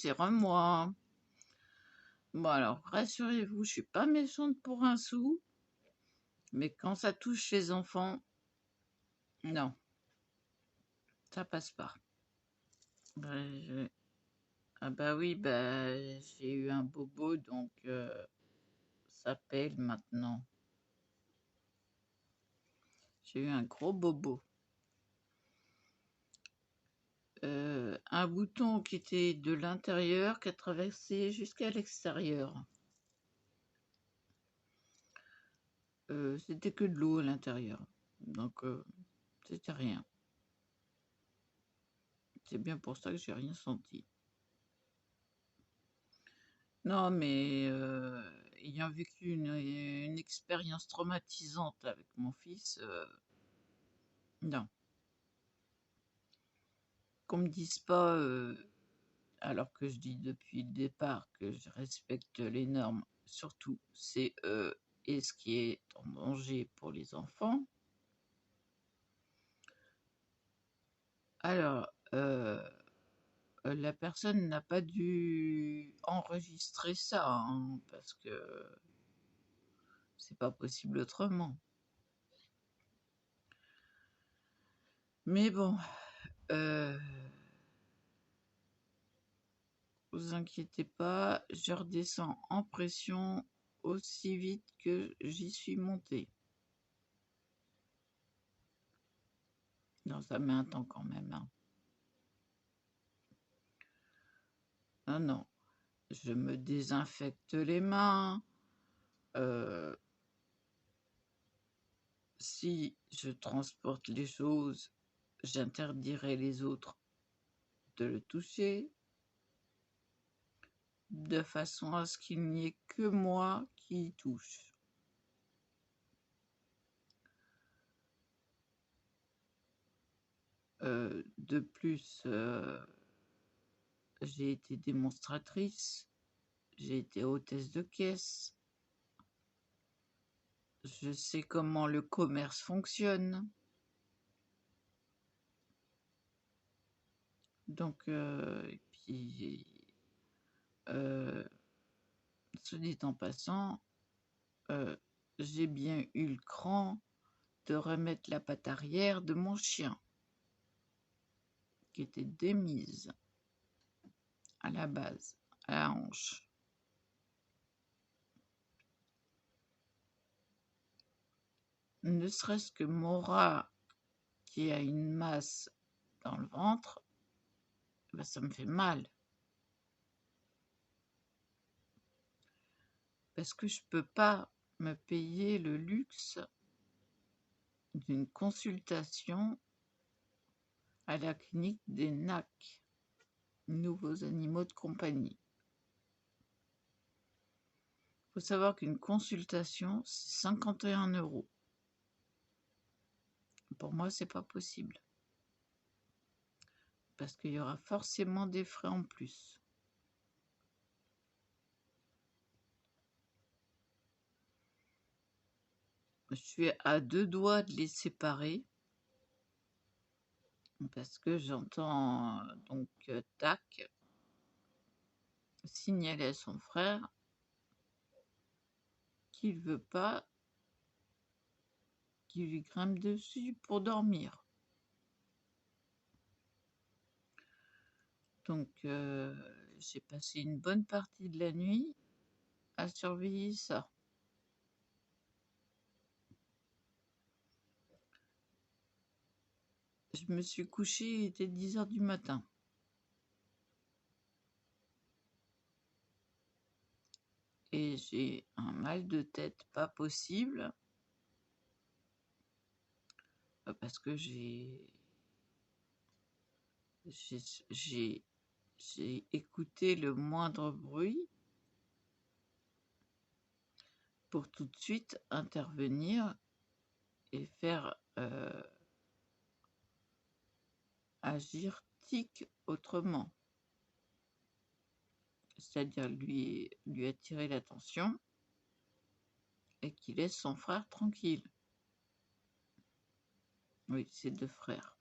c'est moi. Bon alors, rassurez-vous, je suis pas méchante pour un sou, mais quand ça touche les enfants, non, ça passe pas. Ah bah oui, bah j'ai eu un bobo, donc ça pèle maintenant. J'ai eu un gros bobo. Un bouton qui était de l'intérieur qui a traversé jusqu'à l'extérieur. C'était que de l'eau à l'intérieur, donc c'était rien. C'est bien pour ça que j'ai rien senti. Non, mais ayant vécu une expérience traumatisante avec mon fils, non. Qu'on me dise pas, alors que je dis depuis le départ que je respecte les normes, surtout CE et ce qui est en danger pour les enfants. Alors, la personne n'a pas dû enregistrer ça, hein, parce que c'est pas possible autrement. Mais bon, vous inquiétez pas, je redescends en pression aussi vite que j'y suis montée. Non, ça met un temps quand même, hein. Ah non, je me désinfecte les mains. Si je transporte les choses, j'interdirai les autres de le toucher, de façon à ce qu'il n'y ait que moi qui y touche. De plus, j'ai été démonstratrice, j'ai été hôtesse de caisse, je sais comment le commerce fonctionne. Donc, et puis, ce dit en passant, j'ai bien eu le cran de remettre la patte arrière de mon chien, qui était démise à la base, à la hanche. Ne serait-ce que mon rat qui a une masse dans le ventre, ben ça me fait mal. Parce que je peux pas me payer le luxe d'une consultation à la clinique des NAC, Nouveaux Animaux de Compagnie. Il faut savoir qu'une consultation, c'est 51 €. Pour moi, c'est pas possible. Parce qu'il y aura forcément des frais en plus. Je suis à 2 doigts de les séparer. Parce que j'entends donc tac signaler à son frère qu'il veut pas qu'il lui grimpe dessus pour dormir. Donc j'ai passé une bonne partie de la nuit à surveiller ça. Je me suis couchée, il était 10 h du matin. Et j'ai un mal de tête pas possible. Parce que j'ai écouté le moindre bruit pour tout de suite intervenir et faire agir Tic autrement. C'est-à-dire lui attirer l'attention et qu'il laisse son frère tranquille. Oui, c'est 2 frères.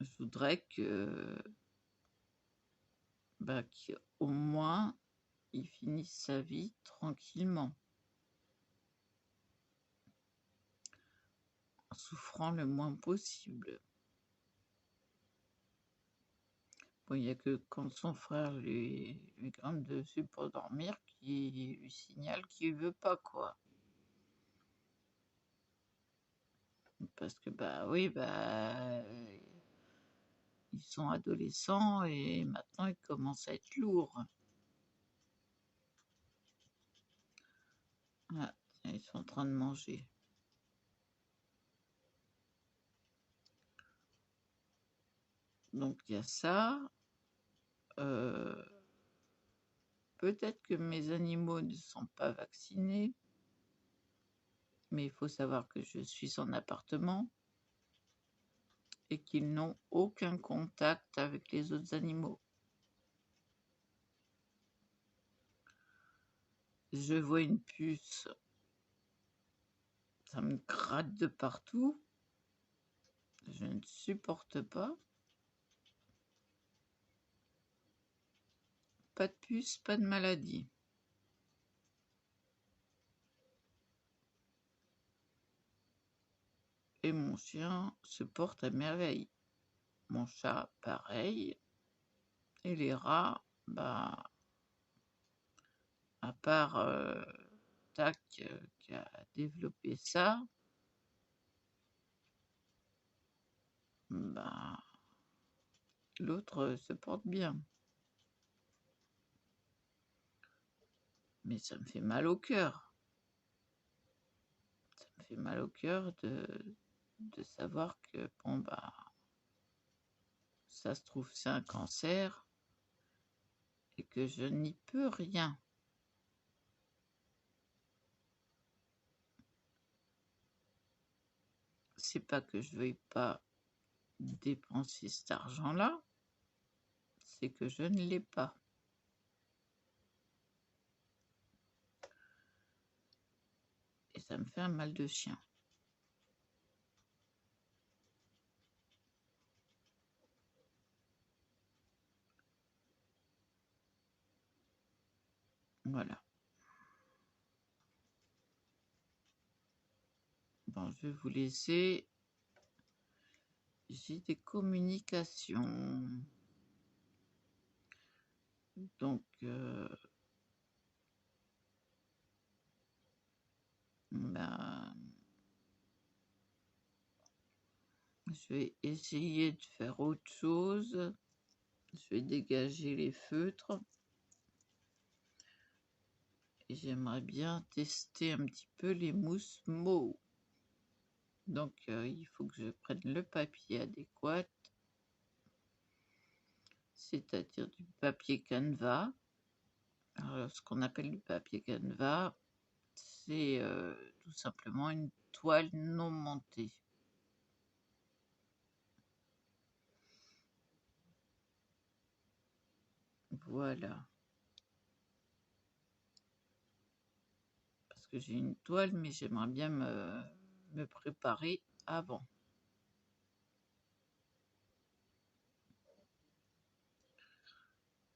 Je voudrais qu'au moins il finisse sa vie tranquillement, en souffrant le moins possible. Bon, il y a que quand son frère lui grimpe dessus pour dormir qu'il lui signale qu'il veut pas, quoi. Parce que, oui, ils sont adolescents et maintenant ils commencent à être lourds. Ah, tiens, ils sont en train de manger. Donc il y a ça. Peut-être que mes animaux ne sont pas vaccinés, mais il faut savoir que je suis en appartement et qu'ils n'ont aucun contact avec les autres animaux. Je vois une puce, ça me gratte de partout. Je ne supporte pas. Pas de puce, pas de maladie. Et mon chien se porte à merveille. Mon chat, pareil. Et les rats, à part Tac qui a développé ça, l'autre se porte bien. Mais ça me fait mal au cœur. Ça me fait mal au cœur de savoir que, ça se trouve, c'est un cancer et que je n'y peux rien. C'est pas que je veuille pas dépenser cet argent-là, c'est que je ne l'ai pas. Et ça me fait un mal de chien. Voilà. Bon, je vais vous laisser. J'ai des communications. Donc, je vais essayer de faire autre chose. Je vais dégager les feutres. Et j'aimerais bien tester un petit peu les mousses Mo. Donc, il faut que je prenne le papier adéquat, c'est-à-dire du papier canevas. Alors, ce qu'on appelle du papier canevas, c'est tout simplement une toile non montée. Voilà. Parce que j'ai une toile, mais j'aimerais bien me préparer avant.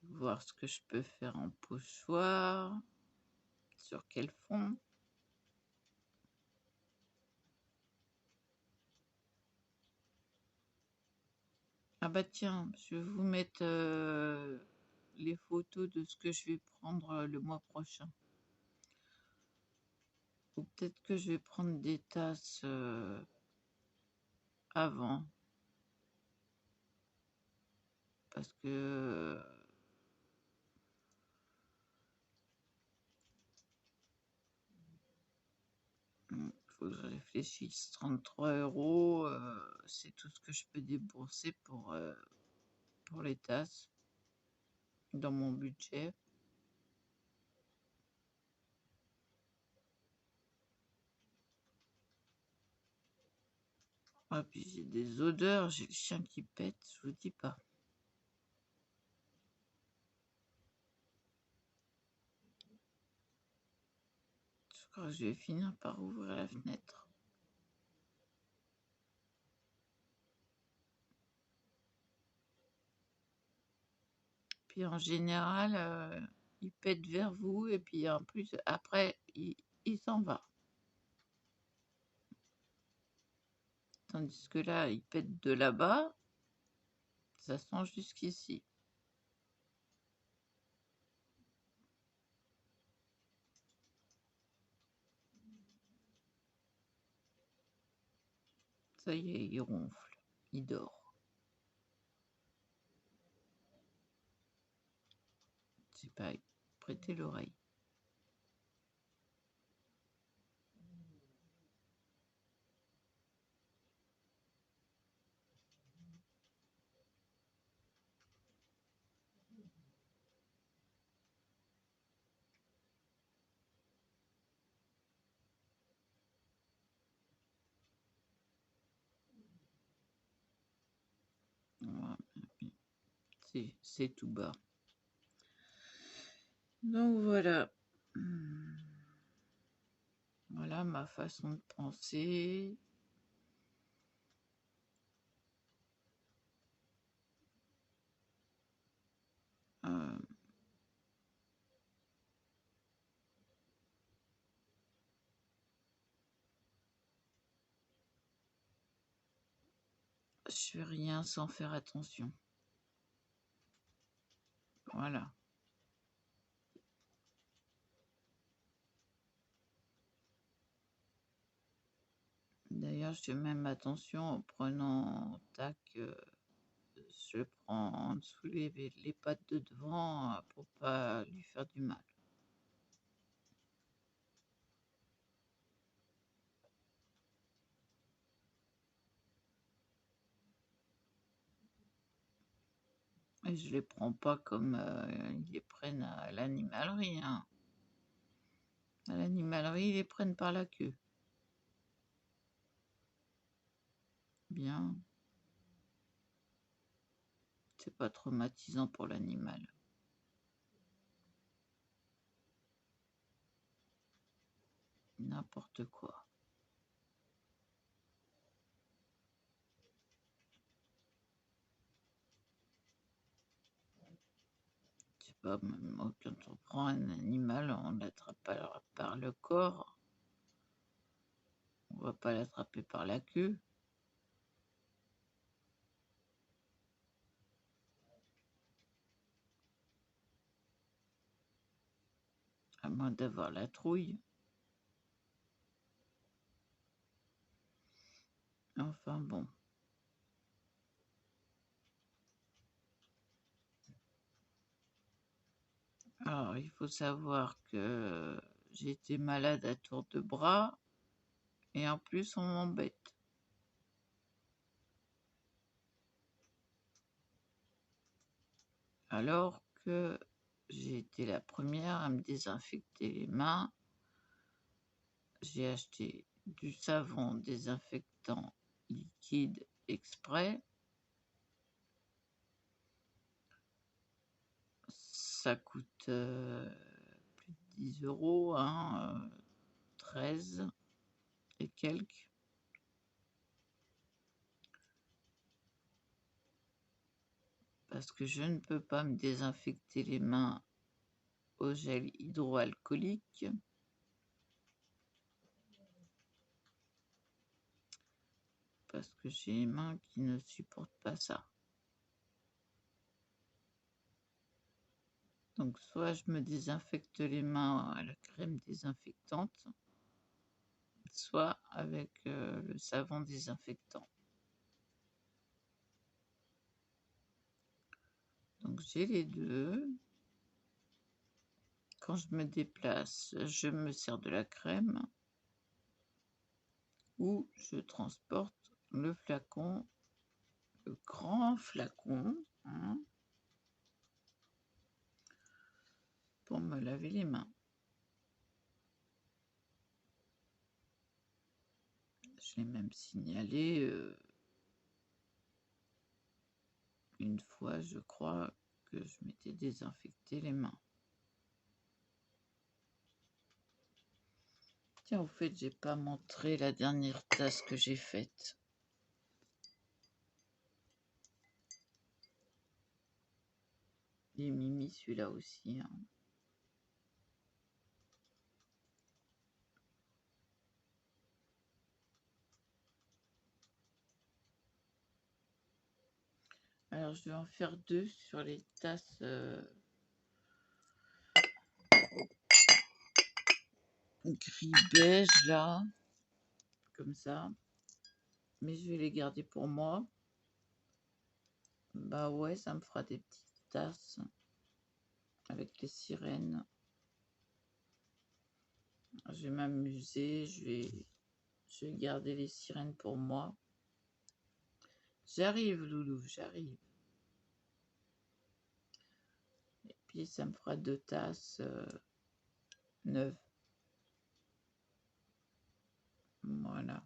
Voir ce que je peux faire en pochoir. Sur quel fond. Ah bah tiens, je vais vous mettre les photos de ce que je vais prendre le mois prochain. Ou peut-être que je vais prendre des tasses avant. Parce que faut que je réfléchisse. 33 €, c'est tout ce que je peux débourser pour les tasses dans mon budget. Ah, puis j'ai des odeurs, j'ai le chien qui pète, je vous dis pas. Je crois que je vais finir par ouvrir la fenêtre. puis en général, il pète vers vous et puis en plus après il s'en va. Tandis que là, il pète de là-bas, ça sent jusqu'ici. Ça y est, il ronfle, il dort. C'est pareil, prêtez l'oreille. Voilà. C'est tout bas. Donc voilà. Voilà ma façon de penser. Je fais rien sans faire attention. Voilà. D'ailleurs, je fais même attention en prenant, tac, je prends en dessous les pattes de devant pour pas lui faire du mal. Et je les prends pas comme ils les prennent à l'animalerie. Hein. À l'animalerie, ils les prennent par la queue. Bien. C'est pas traumatisant pour l'animal. N'importe quoi. Je sais pas, moi, quand on prend un animal, on l'attrape par le corps. On va pas l'attraper par la queue. À moins d'avoir la trouille. Enfin bon. Alors, il faut savoir que j'ai été malade à tour de bras et en plus on m'embête. Alors que j'ai été la première à me désinfecter les mains. J'ai acheté du savon désinfectant liquide exprès. Ça coûte plus de 10 €, hein, 13 et quelques. Parce que je ne peux pas me désinfecter les mains au gel hydroalcoolique. Parce que j'ai les mains qui ne supportent pas ça. Donc soit je me désinfecte les mains à la crème désinfectante, soit avec le savon désinfectant. Donc j'ai les deux. Quand je me déplace, je me sers de la crème ou je transporte le flacon, le grand flacon, hein, pour me laver les mains. Je l'ai même signalé une fois, je crois, que je m'étais désinfecté les mains. Tiens, au fait, j'ai pas montré la dernière tasse que j'ai faite. Il est mimi celui-là aussi, hein. Alors, je vais en faire 2 sur les tasses gris beige, là, comme ça. Mais je vais les garder pour moi. Bah ouais, ça me fera des petites tasses avec les sirènes. Je vais m'amuser, je vais garder les sirènes pour moi. J'arrive, Loulou, j'arrive. Et puis, ça me fera 2 tasses neuves. Voilà.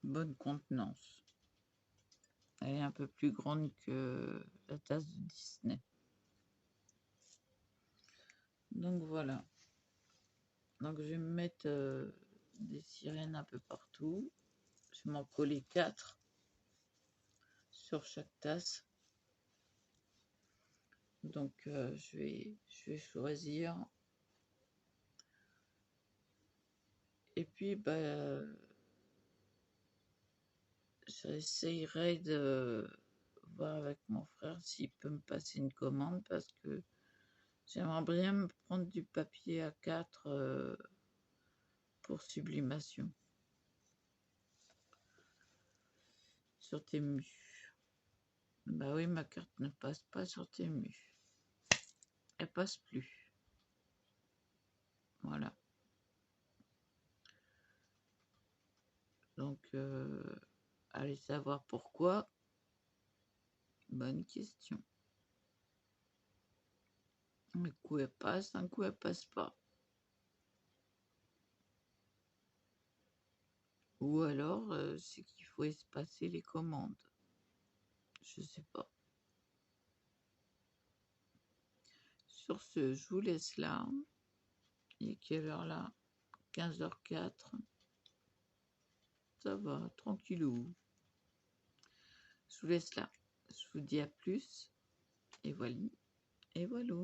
Bonne contenance. Elle est un peu plus grande que la tasse de Disney. Donc voilà. Donc je vais me mettre des sirènes un peu partout. Je vais m'en coller 4 sur chaque tasse. Donc je vais choisir. Et puis j'essayerai de voir avec mon frère s'il peut me passer une commande parce que j'aimerais bien me prendre du papier A4 pour sublimation sur Temu. Bah oui, ma carte ne passe pas sur Temu. Elle passe plus. Voilà. Donc, allez savoir pourquoi. Bonne question. Un coup elle passe, un coup elle passe pas. Ou alors, c'est qu'il faut espacer les commandes. Je sais pas. Sur ce, je vous laisse là. Il est quelle heure là? 15h04. Ça va, tranquillou. Je vous laisse là. Je vous dis à plus. Et voilà. Et voilà.